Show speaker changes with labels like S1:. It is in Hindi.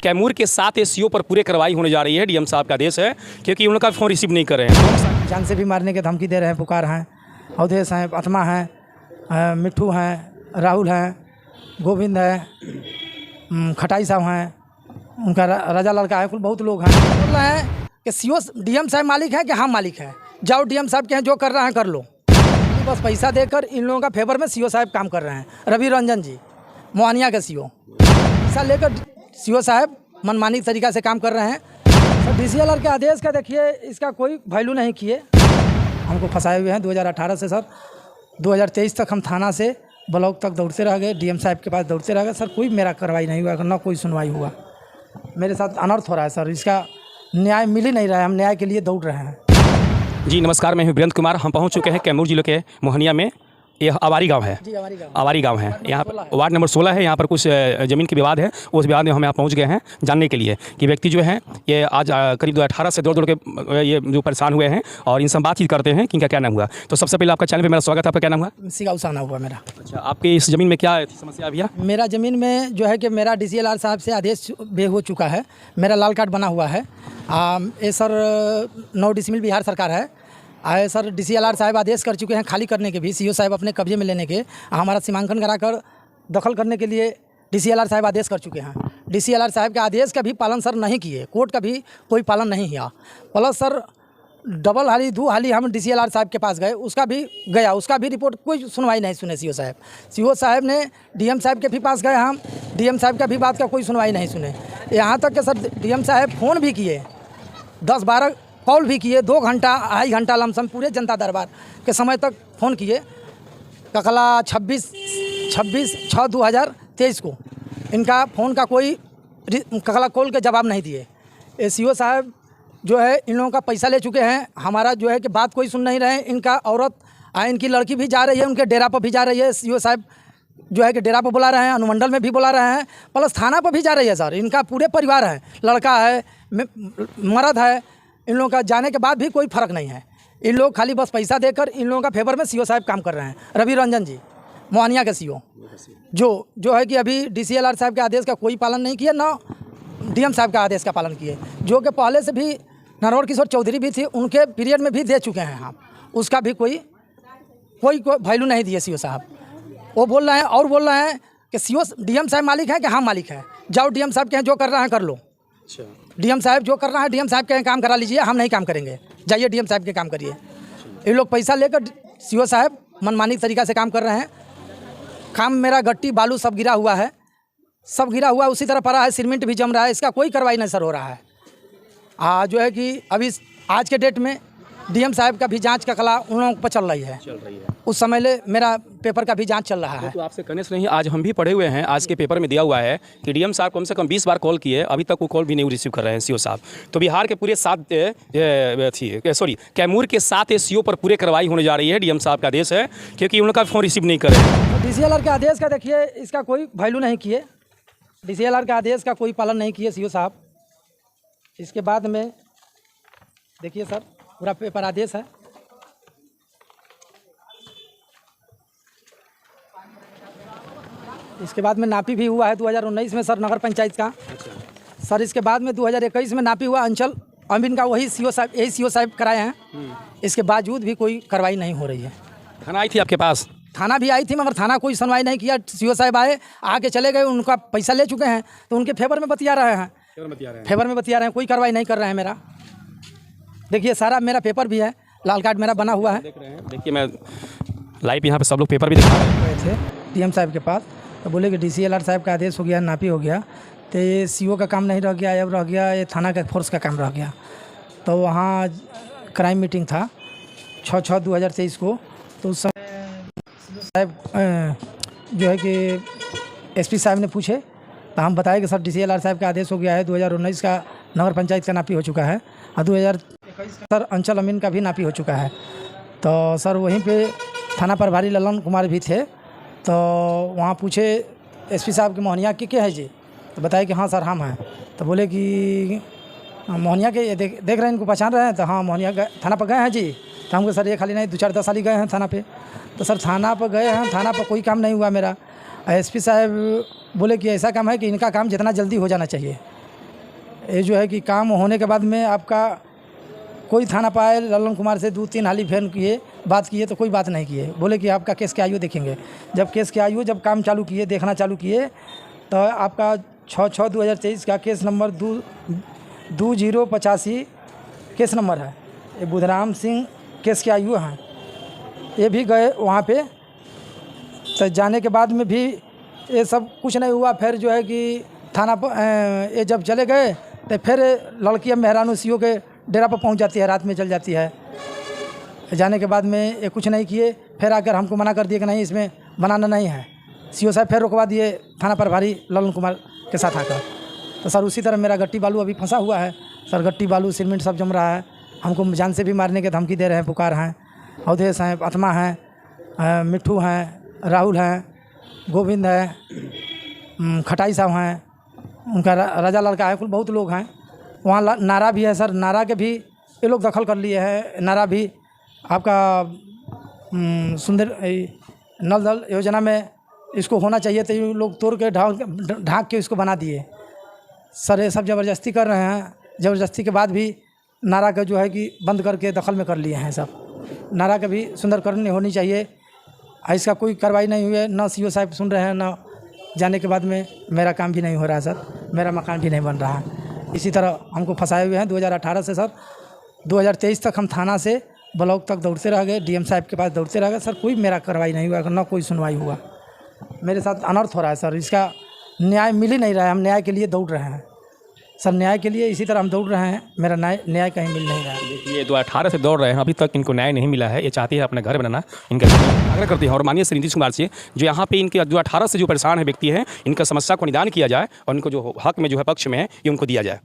S1: कैमूर के 7 एससीओ पर पूरे कार्रवाई होने जा रही है। डीएम साहब का आदेश है क्योंकि उनका फ़ोन रिसीव नहीं कर रहे हैं।
S2: जान से भी मारने के धमकी दे रहे हैं, पुकार हैं, अवधेश हैं, आत्मा हैं, मिट्ठू हैं, राहुल हैं, गोविंद हैं, खटाई साहब हैं, उनका राजा लड़का है, कुल बहुत लोग हैं। बोल रहे हैं कि सीओ डीएम साहब मालिक हैं कि हम मालिक हैं, जाओ डीएम साहब के हैं, जो कर रहे हैं कर लो। बस पैसा देकर इन लोगों का फेवर में सीओ साहब काम कर रहे हैं। रवि रंजन जी मोहनिया के सीओ, पैसा लेकर सीओ साहब मनमानी तरीक़ा से काम कर रहे हैं। सर डीसीएलआर के आदेश का देखिए, इसका कोई वैल्यू नहीं किए, हमको फंसाए हुए हैं 2018 से। सर 2023 तक हम थाना से ब्लॉक तक दौड़ते रह गए, डीएम साहब के पास दौड़ते रह गए। सर कोई मेरा कार्रवाई नहीं हुआ, ना कोई सुनवाई हुआ। मेरे साथ अनर्थ हो रहा है सर, इसका न्याय मिल ही नहीं रहा है, हम न्याय के लिए दौड़ रहे हैं। जी
S1: नमस्कार, मैं हूं वीरेंद्र कुमार। हम पहुंच चुके हैं कैमूर जिले के मोहनिया में। यह आवारी गांव है, आवारी गांव है। यहाँ पर वार्ड नंबर 16 है। यहाँ पर कुछ ज़मीन की विवाद है, उस विवाद में हम यहाँ पहुँच गए हैं जानने के लिए कि व्यक्ति जो है ये आज करीब 2018 से दौड़ के ये जो परेशान हुए हैं, और इनसे हम बातचीत करते हैं कि इनका क्या नाम हुआ। तो सबसे पहले आपका चैनल पे मेरा स्वागत है। आपका क्या नाम हुआ?
S2: सिगाउसाना हुआ मेरा। अच्छा,
S1: आपकी इस ज़मीन में क्या समस्या भैया?
S2: मेरा ज़मीन में जो है कि मेरा डीसीएलआर साहब से आदेश बे हो चुका है, मेरा लाल कार्ड बना हुआ है। ये सर 9 डिसमिल बिहार सरकार है। आए सर डीसीएलआर साहब आदेश कर चुके हैं खाली करने के भी, सीओ साहब अपने कब्जे में लेने के, हमारा सीमांकन कराकर दखल करने के लिए डीसीएलआर साहब आदेश कर चुके हैं। डीसीएलआर साहब के आदेश का भी पालन सर नहीं किए, कोर्ट का भी कोई पालन नहीं किया। प्लस सर डबल हाली 2 हाली हम डीसीएलआर साहब के पास गए, उसका भी रिपोर्ट कोई सुनवाई नहीं सुने सीओ साहब। सीओ साहब ने डीएम साहब के भी पास गए, हम डीएम साहब का भी बात का कोई सुनवाई नहीं सुने। यहाँ तक कि सर डीएम साहब फ़ोन भी किए, 10-12 कॉल भी किए, 2 घंटा 2.5 घंटा लमसम पूरे जनता दरबार के समय तक फ़ोन किए। ककला 26/6/2023 को इनका फ़ोन का कोई ककला कॉल के जवाब नहीं दिए। सीओ साहब जो है इन लोगों का पैसा ले चुके हैं, हमारा जो है कि बात कोई सुन नहीं रहे हैं। इनका औरत इनकी लड़की भी जा रही है, उनके डेरा पर भी जा रही है। सीओ साहब जो है कि डेरा पर बुला रहे हैं, अनुमंडल में भी बुला रहे हैं, प्लस थाना पर भी जा रही है। सर इनका पूरे परिवार है, लड़का है, मर्द है। इन लोगों का जाने के बाद भी कोई फ़र्क नहीं है। इन लोग खाली बस पैसा देकर इन लोगों का फेवर में सीओ साहब काम कर रहे हैं। रवि रंजन जी मोहनिया के सीओ जो है कि अभी डीसीएलआर साहब के आदेश का कोई पालन नहीं किया, ना डीएम साहब का आदेश का पालन किए। जो कि पहले से भी नरवर किशोर चौधरी भी थी, उनके पीरियड में भी दे चुके हैं हम, उसका भी कोई वैल्यू नहीं दिए सीओ साहब। वो बोल रहे हैं कि सीओ डीएम साहब मालिक हैं कि हम मालिक हैं, जाओ डीएम साहब के हैं, जो कर रहे हैं कर लो। अच्छा, डीएम साहब जो कर रहा है डीएम साहब के काम करा लीजिए, हम नहीं काम करेंगे, जाइए डीएम साहब के काम करिए। ये लोग पैसा लेकर सीओ साहब मनमानी तरीक़ा से काम कर रहे हैं। काम मेरा गट्टी बालू सब गिरा हुआ है, सब गिरा हुआ उसी तरह पड़ा है, सीमेंट भी जम रहा है, इसका कोई कार्रवाई नहीं सर हो रहा है। जो है कि अभी आज के डेट में डीएम साहब का भी जांच का कला उन लोगों पर चल रही है। उस समय ले मेरा पेपर का भी जांच चल रहा है।
S1: तो आपसे कहने से नहीं, आज हम भी पढ़े हुए हैं, आज के पेपर में दिया हुआ है कि डीएम साहब कम से कम 20 बार कॉल किए, अभी तक वो कॉल भी नहीं रिसीव कर रहे हैं सीओ साहब। तो बिहार के पूरे कैमूर के 7 एससीओ पर पूरे कार्रवाई होने जा रही है। डीएम साहब का आदेश है क्योंकि उनका फ़ोन रिसीव नहीं कर रहे हैं।
S2: डीसीएलआर के आदेश का देखिए, इसका कोई वैल्यू नहीं किए, डीसीएलआर के आदेश का कोई पालन नहीं किए सीओ साहब। इसके बाद में देखिए सर पूरा पेपर आदेश है। इसके बाद में नापी भी हुआ है 2019 में सर नगर पंचायत का। अच्छा। सर इसके बाद में 2021 में नापी हुआ अंचल अमीन का, वही सीओ साहब, यही सीओ साहब कराए हैं। इसके बावजूद भी कोई कार्रवाई नहीं हो रही है।
S1: थाना आई थी आपके पास?
S2: थाना भी आई थी, मगर थाना कोई सुनवाई नहीं किया। सीओ साहब आके चले गए, उनका पैसा ले चुके हैं, तो उनके फेवर में बतिया रहे हैं, फेवर में बतिया रहे हैं, कोई कार्रवाई नहीं कर रहे हैं। मेरा देखिए सारा मेरा पेपर भी है, लाल कार्ड मेरा बना हुआ है।
S1: देख रहे हैं, देखिए मैं लाइव यहाँ पे सब लोग पेपर भी दिखा
S2: रहे थे डीएम साहब के पास, तो बोले कि डीसीएलआर साहब का आदेश हो गया, नापी हो गया, तो ये सीओ का काम नहीं रह गया, अब रह गया ये थाना का फोर्स का काम रह गया। तो वहाँ क्राइम मीटिंग था 6/6/2023 को। तो उस समय साहब जो है कि एसपी साहब ने पूछे, तो हम बताए कि सर डीसीएलआर साहब का आदेश हो गया है, 2019 का नगर पंचायत का नापी हो चुका है, और 2021 सर अंचल अमीन का भी नापी हो चुका है। तो सर वहीं पे थाना प्रभारी ललन कुमार भी थे, तो वहाँ पूछे एसपी साहब के मोहनिया के क्या है जी, तो बताए कि हाँ सर हम हैं। तो बोले कि मोहनिया के देख रहे हैं, इनको पहचान रहे हैं? तो हाँ मोहनिया थाना पर गए हैं जी। तो हमको सर ये खाली नहीं 2-4-10 साल ही गए हैं थाना पे। तो सर थाना पर गए हैं, थाना पर कोई काम नहीं हुआ मेरा। एसपी साहब बोले कि ऐसा काम है कि इनका काम जितना जल्दी हो जाना चाहिए, ये जो है कि काम होने के बाद में आपका कोई थाना पर आए, ललन कुमार से 2-3 हाली फोन किए, बात किए तो कोई बात नहीं किए। बोले कि आपका केस के आयु देखेंगे। जब केस के आयु जब काम चालू किए, देखना चालू किए, तो आपका 6/6/2023 का केस नंबर 2085 केस नंबर है। ये बुधराम सिंह केस के आयु हैं। ये भी गए वहाँ पे, तो जाने के बाद में भी ये सब कुछ नहीं हुआ। फिर जो है कि थाना पर ये जब चले गए तो फिर लड़की अब मेहरानू सीओ के डेरा पर पहुंच जाती है, रात में चल जाती है। जाने के बाद में ये कुछ नहीं किए, फिर आकर हमको मना कर दिए कि नहीं इसमें बनाना नहीं है। सीओ साहब फिर रुकवा दिए थाना प्रभारी ललन कुमार के साथ आकर। तो सर उसी तरह मेरा गट्टी बालू अभी फंसा हुआ है सर। गट्टी बालू सीमेंट सब जम रहा है। हमको जान से भी मारने के धमकी दे रहे हैं, पुकार हैं। अवधेश हैं, आत्मा हैं, मिट्ठू हैं, राहुल हैं, गोविंद हैं, खटाई साहब हैं, उनका राजा लड़का है, कुल बहुत लोग हैं। वहाँ नारा भी है सर, नारा के भी ये लोग दखल कर लिए हैं। नारा भी आपका सुंदर नल जल योजना में इसको होना चाहिए, तो ये लोग तोड़ के ढाँक के इसको बना दिए सर। ये सब ज़बरदस्ती कर रहे हैं। ज़बरदस्ती के बाद भी नारा का जो है कि बंद करके दखल में कर लिए हैं सब। नारा का भी सुंदरकरण होनी चाहिए। इसका कोई कार्रवाई नहीं हुई है, ना सीओ साहब सुन रहे हैं, ना जाने के बाद में मेरा काम भी नहीं हो रहा है सर। मेरा मकान भी नहीं बन रहा है। इसी तरह हमको फंसाए हुए हैं 2018 से सर। 2023 तक हम थाना से ब्लॉक तक दौड़ते रह गए, डीएम साहब के पास दौड़ते रह गए सर। कोई मेरा कार्रवाई नहीं हुआ, ना कोई सुनवाई हुआ। मेरे साथ अनर्थ हो रहा है सर। इसका न्याय मिल ही नहीं रहा है। हम न्याय के लिए दौड़ रहे हैं सर, न्याय के लिए इसी तरह हम दौड़ रहे हैं। मेरा न्याय कहीं मिल नहीं रहा है।
S1: देखिए 2018 से दौड़ रहे हैं, अभी तक इनको न्याय नहीं मिला है। ये चाहती है अपना घर बनाना, इनका आग्रह करती है। और माननीय श्री नीतीश कुमार से जो यहाँ पे इनके 2018 से जो परेशान है व्यक्ति हैं, इनका समस्या को निदान किया जाए और इनको जो हक में जो है पक्ष में है ये उनको दिया जाए।